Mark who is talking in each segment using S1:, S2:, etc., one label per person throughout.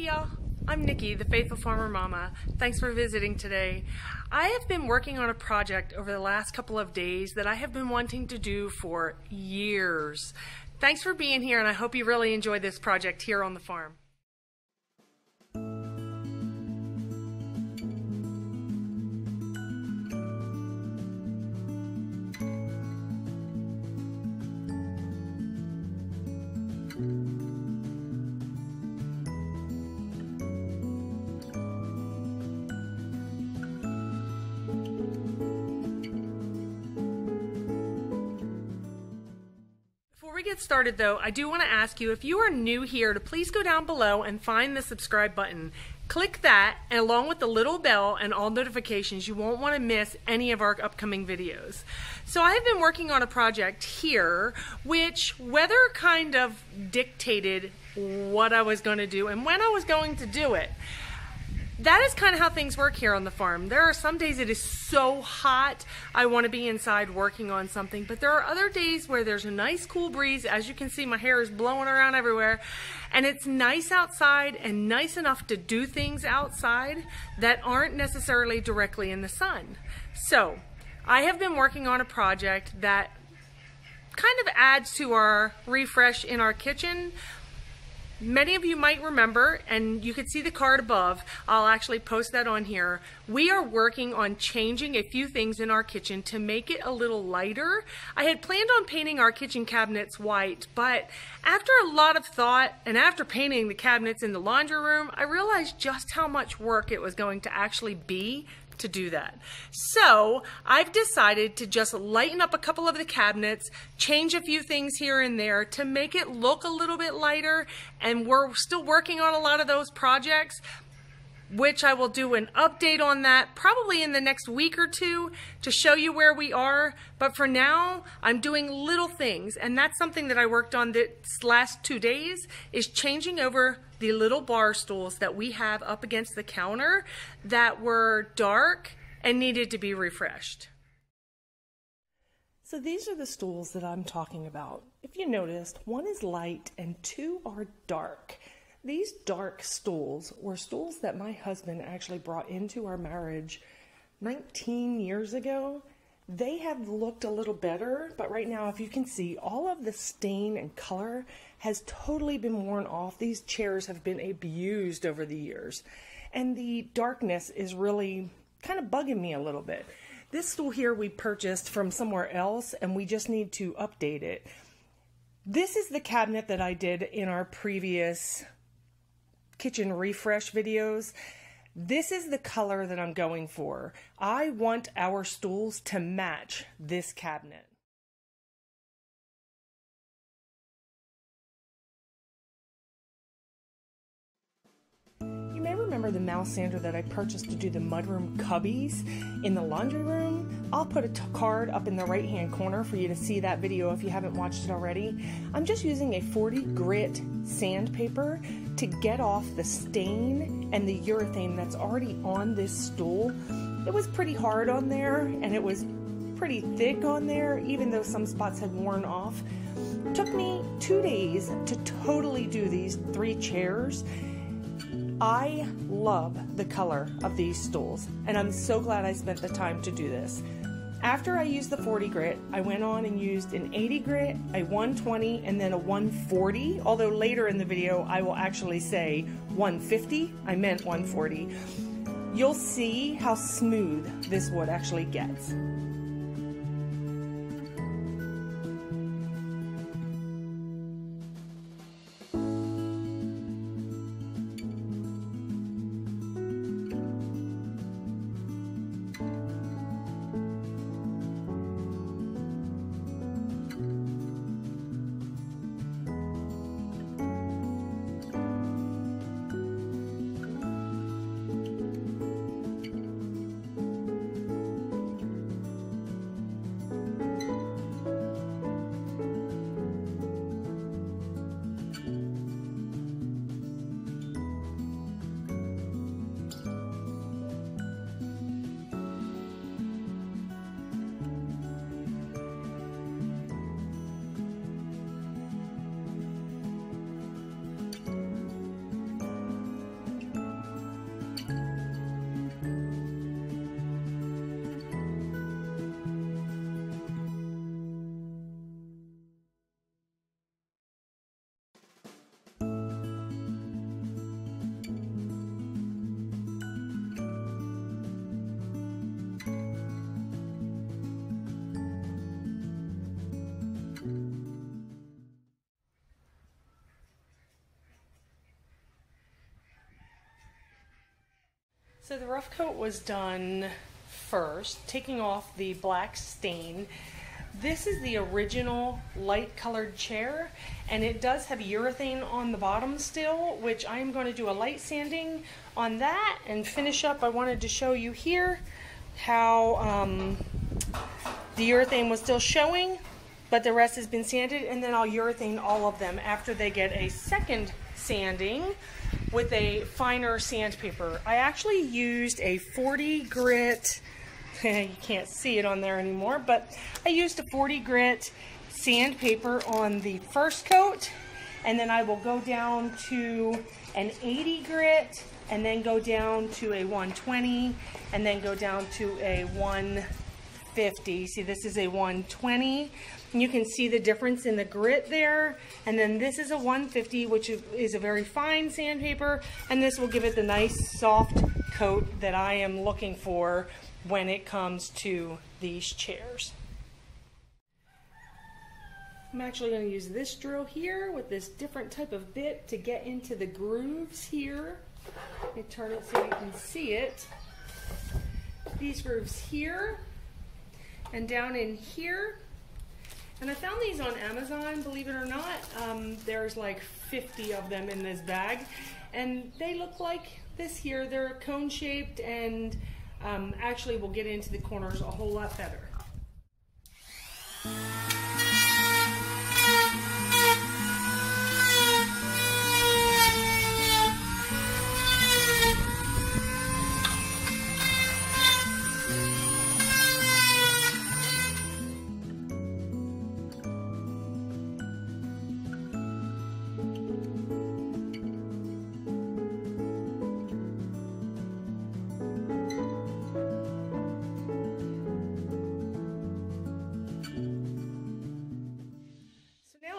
S1: Hey y'all, I'm Nikki, the Faithful Farmer Mama. Thanks for visiting today. I have been working on a project over the last couple of days that I have been wanting to do for years. Thanks for being here, and I hope you really enjoy this project here on the farm. Before we get started though, I do want to ask you, if you are new here, to please go down below and find the subscribe button. Click that, and along with the little bell and all notifications, you won't want to miss any of our upcoming videos. So I have been working on a project here, which weather kind of dictated what I was going to do and when I was going to do it. That is kind of how things work here on the farm. There are some days it is so hot I want to be inside working on something, but there are other days where there's a nice cool breeze. As you can see, my hair is blowing around everywhere, and it's nice outside and nice enough to do things outside that aren't necessarily directly in the sun. So I have been working on a project that kind of adds to our refresh in our kitchen. Many of you might remember, and you can see the card above, I'll actually post that on here. We are working on changing a few things in our kitchen to make it a little lighter. I had planned on painting our kitchen cabinets white, but after a lot of thought and after painting the cabinets in the laundry room, I realized just how much work it was going to actually be to do that. So I've decided to just lighten up a couple of the cabinets, change a few things here and there to make it look a little bit lighter, and we're still working on a lot of those projects, which I will do an update on that probably in the next week or two to show you where we are. But for now, I'm doing little things, and that's something that I worked on this last 2 days, is changing over the little bar stools that we have up against the counter that were dark and needed to be refreshed. So these are the stools that I'm talking about. If you noticed, one is light and two are dark. These dark stools were stools that my husband actually brought into our marriage 19 years ago. They have looked a little better, but right now, if you can see, all of the stain and color has totally been worn off. These chairs have been abused over the years, and the darkness is really kind of bugging me a little bit. This stool here we purchased from somewhere else, and we just need to update it. This is the cabinet that I did in our previous kitchen refresh videos. This is the color that I'm going for. I want our stools to match this cabinet. You may remember the mouse sander that I purchased to do the mudroom cubbies in the laundry room. I'll put a card up in the right hand corner for you to see that video if you haven't watched it already. I'm just using a 40 grit sandpaper to get off the stain and the urethane that's already on this stool. It was pretty hard on there, and it was pretty thick on there, even though some spots had worn off. It took me 2 days to totally do these 3 chairs. I love the color of these stools, and I'm so glad I spent the time to do this. After I used the 40 grit, I went on and used an 80 grit, a 120, and then a 140, although later in the video I will actually say 150. I meant 140. You'll see how smooth this wood actually gets. So the rough coat was done first, taking off the black stain. This is the original light colored chair, and it does have urethane on the bottom still, which I'm going to do a light sanding on that and finish up. I wanted to show you here how the urethane was still showing, but the rest has been sanded, and then I'll urethane all of them after they get a second sanding with a finer sandpaper. I actually used a 40 grit, you can't see it on there anymore, but I used a 40 grit sandpaper on the first coat, and then I will go down to an 80 grit, and then go down to a 120, and then go down to a 150. See, this is a 120. And you can see the difference in the grit there. And then this is a 150, which is a very fine sandpaper, and this will give it the nice soft coat that I am looking for when it comes to these chairs. I'm actually going to use this drill here with this different type of bit to get into the grooves here. Let me turn it so you can see it. These grooves here and down in here. And I found these on Amazon, believe it or not. There's like 50 of them in this bag. And they look like this here. They're cone shaped, and actually will get into the corners a whole lot better.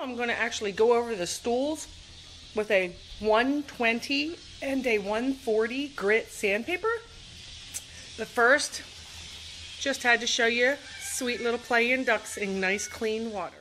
S1: I'm going to actually go over the stools with a 120 and a 140 grit sandpaper. But first, just had to show you sweet little playing ducks in nice clean water.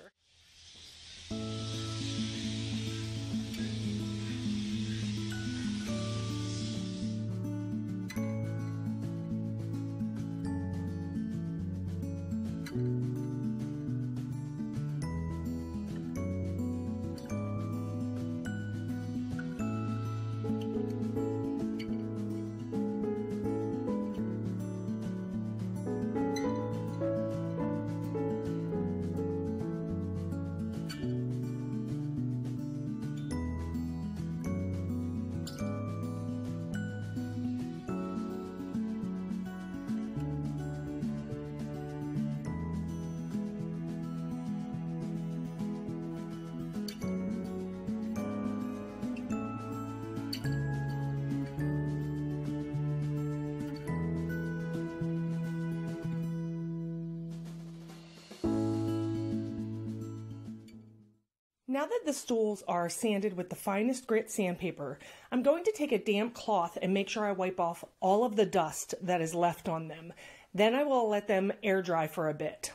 S1: Now that the stools are sanded with the finest grit sandpaper, I'm going to take a damp cloth and make sure I wipe off all of the dust that is left on them. Then I will let them air dry for a bit.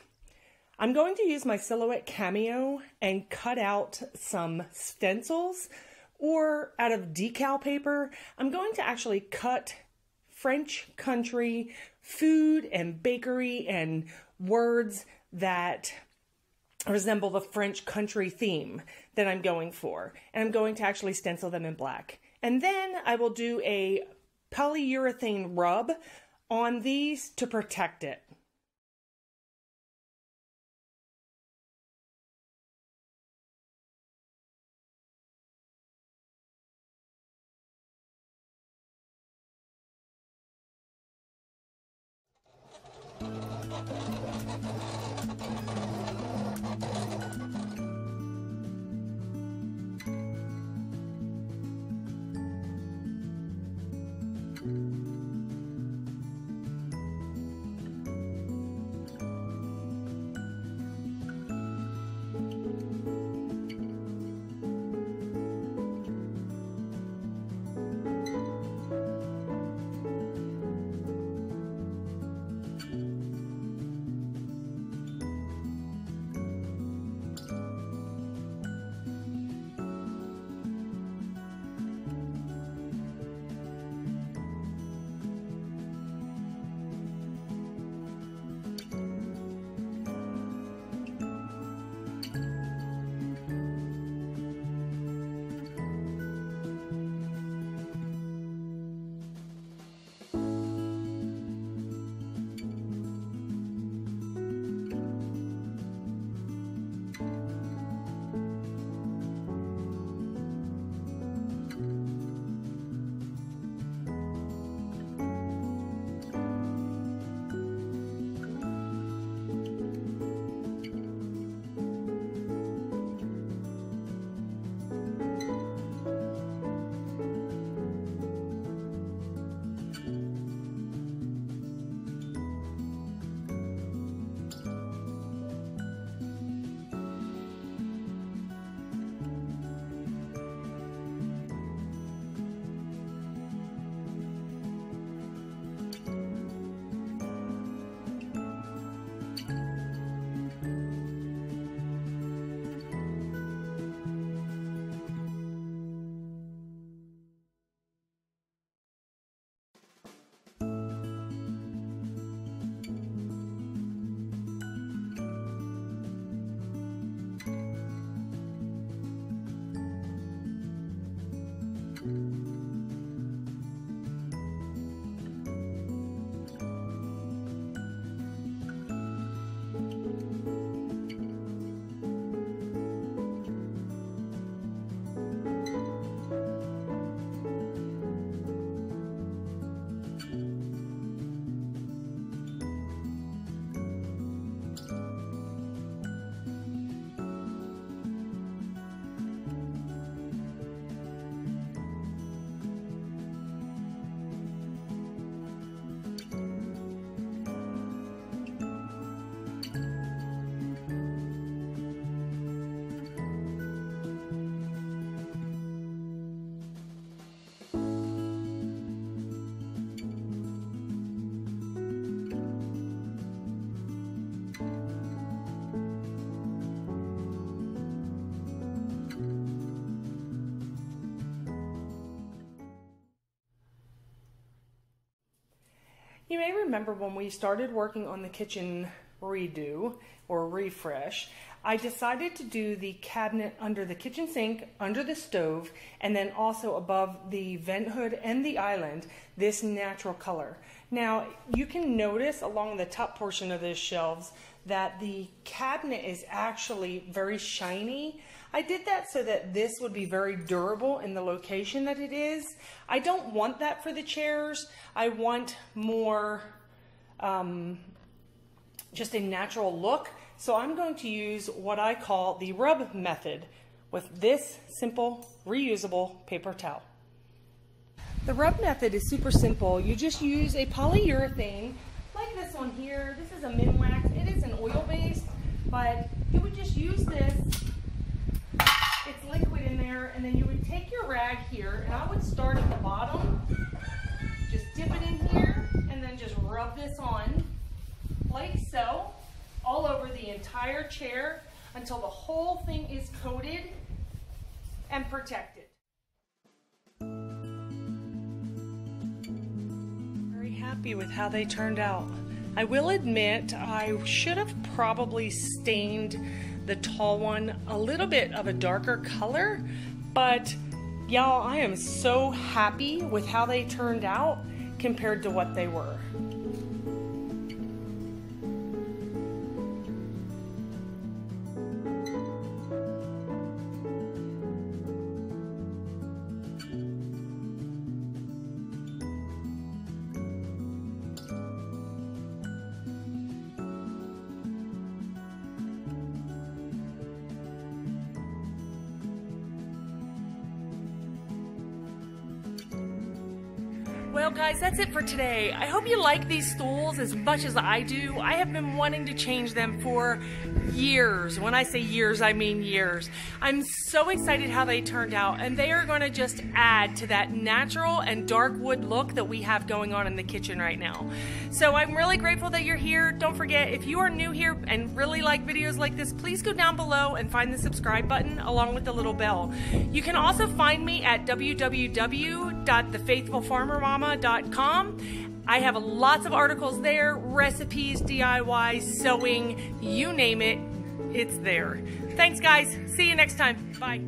S1: I'm going to use my Silhouette Cameo and cut out some stencils, or out of decal paper, I'm going to actually cut French country food and bakery and words that resemble the French country theme that I'm going for. And I'm going to actually stencil them in black. And then I will do a polyurethane rub on these to protect it. You may remember when we started working on the kitchen redo or refresh, I decided to do the cabinet under the kitchen sink, under the stove, and then also above the vent hood and the island, this natural color. Now, you can notice along the top portion of those shelves that the cabinet is actually very shiny. I did that so that this would be very durable in the location that it is. I don't want that for the chairs. I want more just a natural look. So I'm going to use what I call the rub method with this simple reusable paper towel. The rub method is super simple. You just use a polyurethane like this one here. This is a Minwax. It is an oil-based, but you would just use this. It's liquid in there, and then you would take your rag here, and I would start at the bottom, just dip it in here, and then just rub this on like so, all over the entire chair until the whole thing is coated and protected. Very happy with how they turned out. I will admit I should have probably stained the tall one a little bit of a darker color, but y'all, I am so happy with how they turned out compared to what they were. Well guys, that's it for today. I hope you like these stools as much as I do. I have been wanting to change them for years. When I say years, I mean years. I'm so excited how they turned out, and they are going to just add to that natural and dark wood look that we have going on in the kitchen right now. So I'm really grateful that you're here. Don't forget, if you are new here and really like videos like this, please go down below and find the subscribe button along with the little bell. You can also find me at www.thefaithfulfarmermomma.com. I have lots of articles there, recipes, DIY, sewing, you name it, it's there. Thanks guys, see you next time, bye.